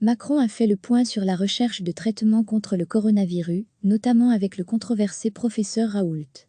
Macron a fait le point sur la recherche de traitements contre le coronavirus, notamment avec le controversé professeur Raoult.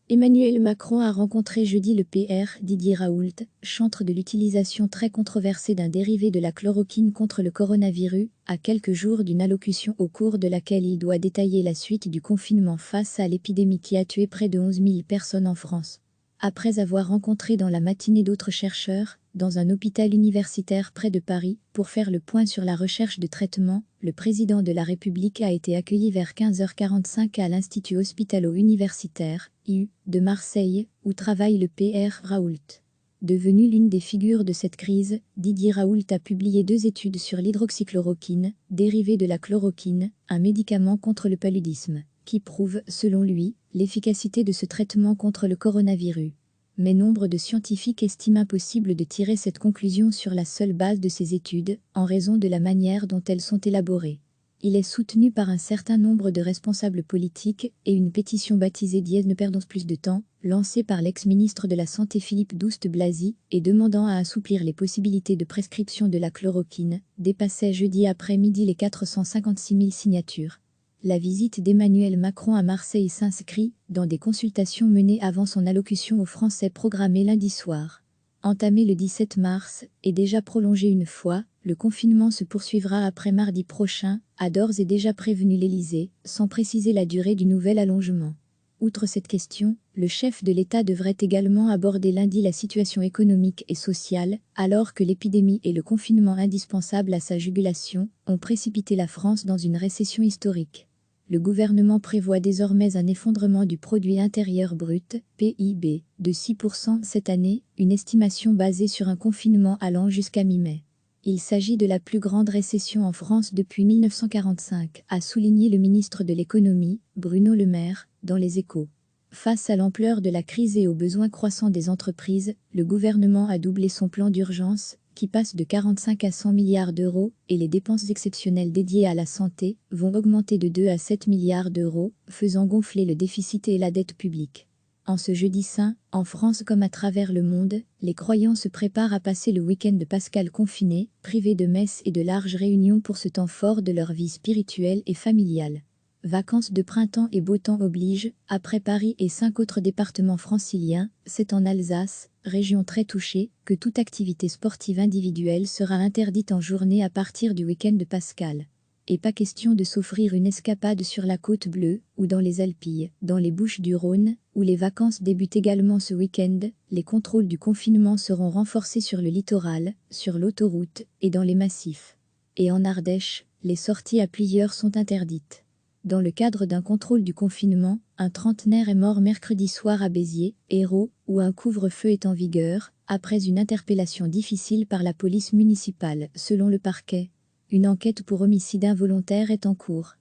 Emmanuel Macron a rencontré jeudi le PR Didier Raoult, chantre de l'utilisation très controversée d'un dérivé de la chloroquine contre le coronavirus, à quelques jours d'une allocution au cours de laquelle il doit détailler la suite du confinement face à l'épidémie qui a tué près de 11 000 personnes en France. Après avoir rencontré dans la matinée d'autres chercheurs, dans un hôpital universitaire près de Paris, pour faire le point sur la recherche de traitements, le président de la République a été accueilli vers 15h45 à l'Institut hospitalo-universitaire, IU, de Marseille, où travaille le PR Raoult. Devenu l'une des figures de cette crise, Didier Raoult a publié 2 études sur l'hydroxychloroquine, dérivée de la chloroquine, un médicament contre le paludisme, qui prouve, selon lui, l'efficacité de ce traitement contre le coronavirus. Mais nombre de scientifiques estiment impossible de tirer cette conclusion sur la seule base de ces études, en raison de la manière dont elles sont élaborées. Il est soutenu par un certain nombre de responsables politiques et une pétition baptisée Dièse ne perdons plus de temps, lancée par l'ex-ministre de la Santé Philippe Douste-Blazy et demandant à assouplir les possibilités de prescription de la chloroquine, dépassait jeudi après-midi les 456 000 signatures. La visite d'Emmanuel Macron à Marseille s'inscrit dans des consultations menées avant son allocution aux Français programmée lundi soir. Entamé le 17 mars et déjà prolongé une fois, le confinement se poursuivra après mardi prochain, a d'ores et déjà prévenu l'Élysée, sans préciser la durée du nouvel allongement. Outre cette question, le chef de l'État devrait également aborder lundi la situation économique et sociale, alors que l'épidémie et le confinement indispensable à sa jugulation ont précipité la France dans une récession historique. Le gouvernement prévoit désormais un effondrement du produit intérieur brut, PIB, de 6% cette année, une estimation basée sur un confinement allant jusqu'à mi-mai. Il s'agit de la plus grande récession en France depuis 1945, a souligné le ministre de l'Économie, Bruno Le Maire, dans Les Échos. Face à l'ampleur de la crise et aux besoins croissants des entreprises, le gouvernement a doublé son plan d'urgence, qui passe de 45 à 100 milliards d'euros, et les dépenses exceptionnelles dédiées à la santé vont augmenter de 2 à 7 milliards d'euros, faisant gonfler le déficit et la dette publique. En ce jeudi saint, en France comme à travers le monde, les croyants se préparent à passer le week-end de Pascal confinés, privés de messes et de larges réunions pour ce temps fort de leur vie spirituelle et familiale. Vacances de printemps et beau temps obligent, après Paris et 5 autres départements franciliens, c'est en Alsace, région très touchée, que toute activité sportive individuelle sera interdite en journée à partir du week-end de Pascal. Et pas question de s'offrir une escapade sur la Côte Bleue, ou dans les Alpilles, dans les Bouches-du-Rhône, où les vacances débutent également ce week-end, les contrôles du confinement seront renforcés sur le littoral, sur l'autoroute, et dans les massifs. Et en Ardèche, les sorties à plieurs sont interdites. Dans le cadre d'un contrôle du confinement, un trentenaire est mort mercredi soir à Béziers, Hérault, où un couvre-feu est en vigueur, après une interpellation difficile par la police municipale, selon le parquet. Une enquête pour homicide involontaire est en cours.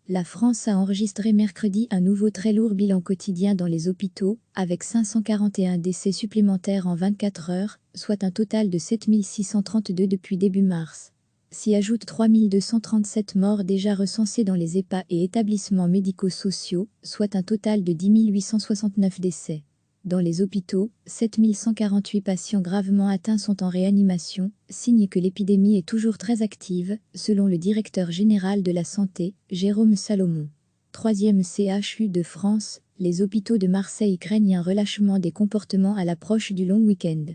La France a enregistré mercredi un nouveau très lourd bilan quotidien dans les hôpitaux, avec 541 décès supplémentaires en 24 heures, soit un total de 7 632 depuis début mars. S'y ajoutent 3 237 morts déjà recensés dans les EHPAD et établissements médico-sociaux, soit un total de 10 869 décès. Dans les hôpitaux, 7 148 patients gravement atteints sont en réanimation, signe que l'épidémie est toujours très active, selon le directeur général de la Santé, Jérôme Salomon. 3e CHU de France, les hôpitaux de Marseille craignent un relâchement des comportements à l'approche du long week-end.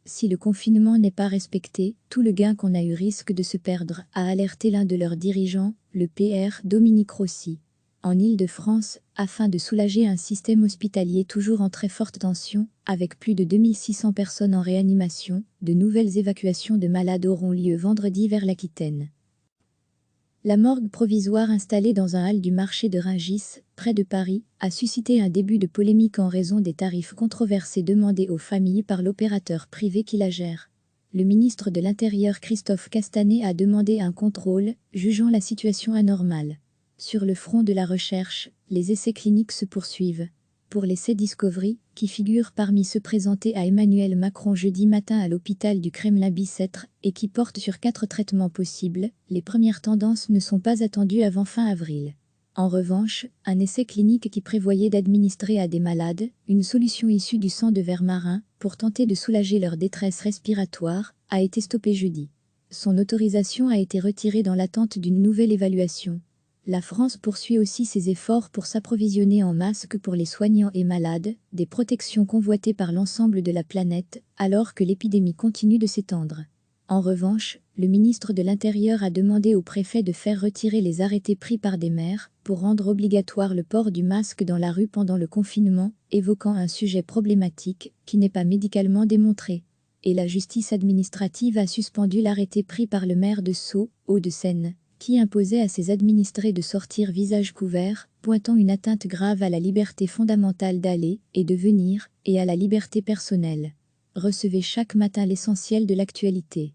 Si le confinement n'est pas respecté, tout le gain qu'on a eu risque de se perdre, a alerté l'un de leurs dirigeants, le PR Dominique Rossi. En Île-de-France, afin de soulager un système hospitalier toujours en très forte tension, avec plus de 2600 personnes en réanimation, de nouvelles évacuations de malades auront lieu vendredi vers l'Aquitaine. La morgue provisoire installée dans un hall du marché de Rungis, près de Paris, a suscité un début de polémique en raison des tarifs controversés demandés aux familles par l'opérateur privé qui la gère. Le ministre de l'Intérieur Christophe Castanet a demandé un contrôle, jugeant la situation anormale. Sur le front de la recherche, les essais cliniques se poursuivent. Pour l'essai Discovery, qui figure parmi ceux présentés à Emmanuel Macron jeudi matin à l'hôpital du Kremlin-Bicêtre et qui porte sur 4 traitements possibles, les premières tendances ne sont pas attendues avant fin avril. En revanche, un essai clinique qui prévoyait d'administrer à des malades une solution issue du sang de ver marin pour tenter de soulager leur détresse respiratoire a été stoppé jeudi. Son autorisation a été retirée dans l'attente d'une nouvelle évaluation. La France poursuit aussi ses efforts pour s'approvisionner en masques pour les soignants et malades, des protections convoitées par l'ensemble de la planète, alors que l'épidémie continue de s'étendre. En revanche, le ministre de l'Intérieur a demandé au préfet de faire retirer les arrêtés pris par des maires pour rendre obligatoire le port du masque dans la rue pendant le confinement, évoquant un sujet problématique qui n'est pas médicalement démontré. Et la justice administrative a suspendu l'arrêté pris par le maire de Sceaux, Hauts-de-Seine, qui imposait à ses administrés de sortir visage couvert, pointant une atteinte grave à la liberté fondamentale d'aller et de venir, et à la liberté personnelle. Recevez chaque matin l'essentiel de l'actualité.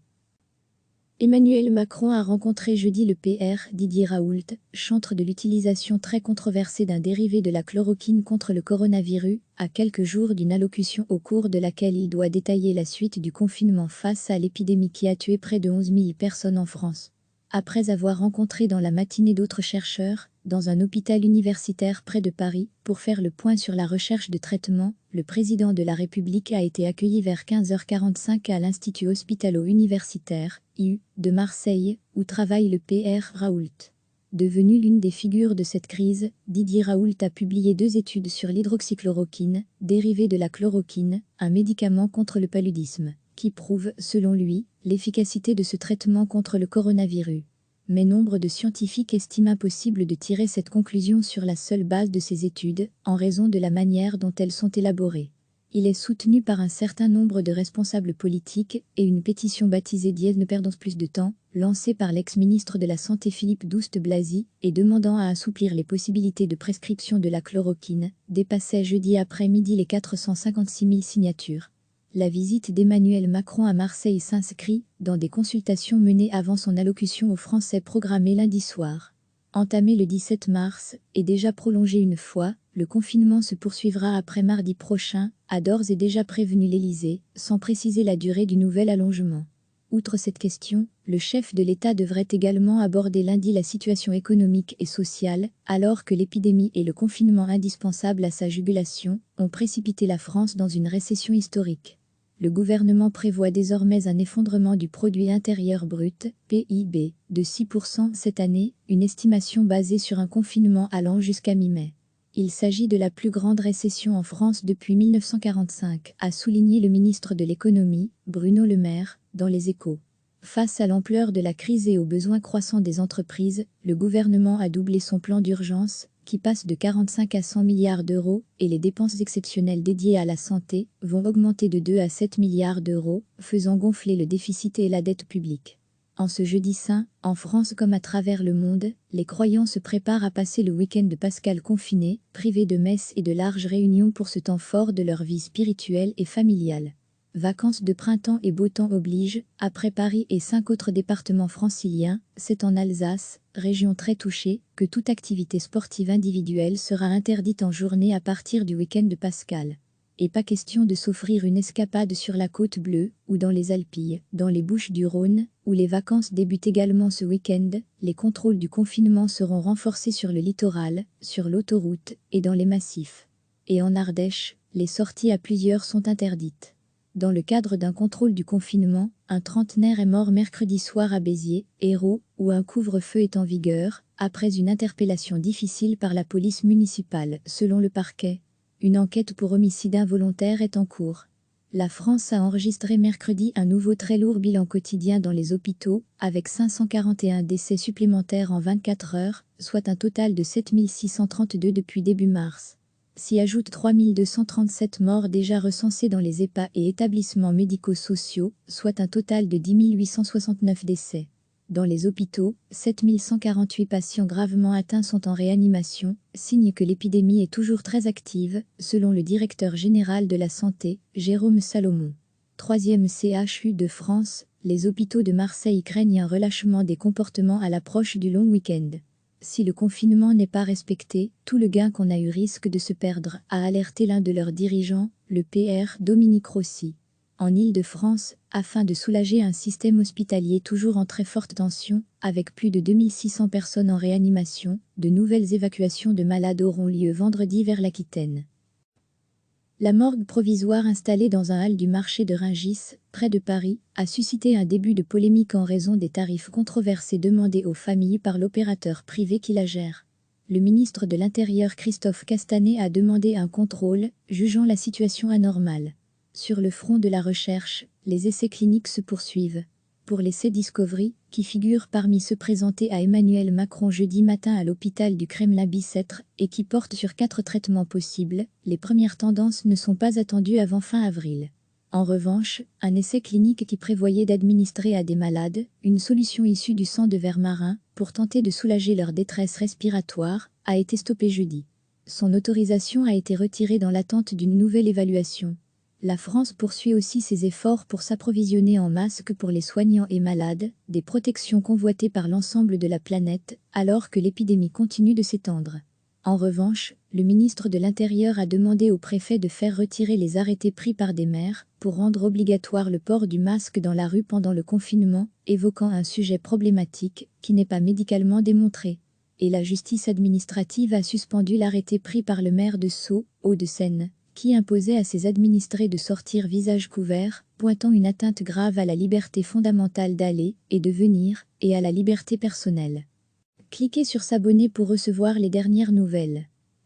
Emmanuel Macron a rencontré jeudi le PR Didier Raoult, chantre de l'utilisation très controversée d'un dérivé de la chloroquine contre le coronavirus, à quelques jours d'une allocution au cours de laquelle il doit détailler la suite du confinement face à l'épidémie qui a tué près de 11 000 personnes en France. Après avoir rencontré dans la matinée d'autres chercheurs, dans un hôpital universitaire près de Paris, pour faire le point sur la recherche de traitement, le président de la République a été accueilli vers 15h45 à l'Institut hospitalo-universitaire, IU, de Marseille, où travaille le PR Raoult. Devenu l'une des figures de cette crise, Didier Raoult a publié 2 études sur l'hydroxychloroquine, dérivée de la chloroquine, un médicament contre le paludisme, qui prouve, selon lui, l'efficacité de ce traitement contre le coronavirus. Mais nombre de scientifiques estiment impossible de tirer cette conclusion sur la seule base de ces études, en raison de la manière dont elles sont élaborées. Il est soutenu par un certain nombre de responsables politiques et une pétition baptisée Dièse ne perdons plus de temps, lancée par l'ex-ministre de la Santé Philippe Douste-Blazy et demandant à assouplir les possibilités de prescription de la chloroquine, dépassait jeudi après-midi les 456 000 signatures. La visite d'Emmanuel Macron à Marseille s'inscrit dans des consultations menées avant son allocution aux Français programmée lundi soir. Entamé le 17 mars et déjà prolongé une fois, le confinement se poursuivra après mardi prochain, a d'ores et déjà prévenu l'Élysée, sans préciser la durée du nouvel allongement. Outre cette question, le chef de l'État devrait également aborder lundi la situation économique et sociale, alors que l'épidémie et le confinement indispensable à sa jugulation ont précipité la France dans une récession historique. Le gouvernement prévoit désormais un effondrement du produit intérieur brut, PIB, de 6% cette année, une estimation basée sur un confinement allant jusqu'à mi-mai. Il s'agit de la plus grande récession en France depuis 1945, a souligné le ministre de l'Économie, Bruno Le Maire, dans Les Échos. Face à l'ampleur de la crise et aux besoins croissants des entreprises, le gouvernement a doublé son plan d'urgence, qui passe de 45 à 100 milliards d'euros, et les dépenses exceptionnelles dédiées à la santé vont augmenter de 2 à 7 milliards d'euros, faisant gonfler le déficit et la dette publique. En ce jeudi saint, en France comme à travers le monde, les croyants se préparent à passer le week-end de Pascal confiné, privés de messes et de larges réunions pour ce temps fort de leur vie spirituelle et familiale. Vacances de printemps et beau temps obligent, après Paris et 5 autres départements franciliens, c'est en Alsace, région très touchée, que toute activité sportive individuelle sera interdite en journée à partir du week-end de Pascal. Et pas question de s'offrir une escapade sur la Côte Bleue, ou dans les Alpilles, dans les Bouches-du-Rhône, où les vacances débutent également ce week-end, les contrôles du confinement seront renforcés sur le littoral, sur l'autoroute, et dans les massifs. Et en Ardèche, les sorties à plusieurs sont interdites. Dans le cadre d'un contrôle du confinement, un trentenaire est mort mercredi soir à Béziers, Hérault, où un couvre-feu est en vigueur, après une interpellation difficile par la police municipale, selon le parquet. Une enquête pour homicide involontaire est en cours. La France a enregistré mercredi un nouveau très lourd bilan quotidien dans les hôpitaux, avec 541 décès supplémentaires en 24 heures, soit un total de 7 632 depuis début mars. S'y ajoutent 3 237 morts déjà recensés dans les EHPAD et établissements médico-sociaux, soit un total de 10 869 décès. Dans les hôpitaux, 7 148 patients gravement atteints sont en réanimation, signe que l'épidémie est toujours très active, selon le directeur général de la Santé, Jérôme Salomon. 3e CHU de France, les hôpitaux de Marseille craignent un relâchement des comportements à l'approche du long week-end. Si le confinement n'est pas respecté, tout le gain qu'on a eu risque de se perdre, a alerté l'un de leurs dirigeants, le PR Dominique Rossi. En Île-de-France, afin de soulager un système hospitalier toujours en très forte tension, avec plus de 2600 personnes en réanimation, de nouvelles évacuations de malades auront lieu vendredi vers l'Aquitaine. La morgue provisoire installée dans un hall du marché de Rungis, près de Paris, a suscité un début de polémique en raison des tarifs controversés demandés aux familles par l'opérateur privé qui la gère. Le ministre de l'Intérieur Christophe Castanet a demandé un contrôle, jugeant la situation anormale. Sur le front de la recherche, les essais cliniques se poursuivent. Pour l'essai Discovery, qui figure parmi ceux présentés à Emmanuel Macron jeudi matin à l'hôpital du Kremlin-Bicêtre et qui porte sur 4 traitements possibles, les premières tendances ne sont pas attendues avant fin avril. En revanche, un essai clinique qui prévoyait d'administrer à des malades une solution issue du sang de ver marin pour tenter de soulager leur détresse respiratoire a été stoppé jeudi. Son autorisation a été retirée dans l'attente d'une nouvelle évaluation. La France poursuit aussi ses efforts pour s'approvisionner en masques pour les soignants et malades, des protections convoitées par l'ensemble de la planète, alors que l'épidémie continue de s'étendre. En revanche, le ministre de l'Intérieur a demandé au préfet de faire retirer les arrêtés pris par des maires pour rendre obligatoire le port du masque dans la rue pendant le confinement, évoquant un sujet problématique qui n'est pas médicalement démontré. Et la justice administrative a suspendu l'arrêté pris par le maire de Sceaux, Hauts-de-Seine, qui imposait à ses administrés de sortir visage couvert, pointant une atteinte grave à la liberté fondamentale d'aller et de venir, et à la liberté personnelle. Cliquez sur s'abonner pour recevoir les dernières nouvelles.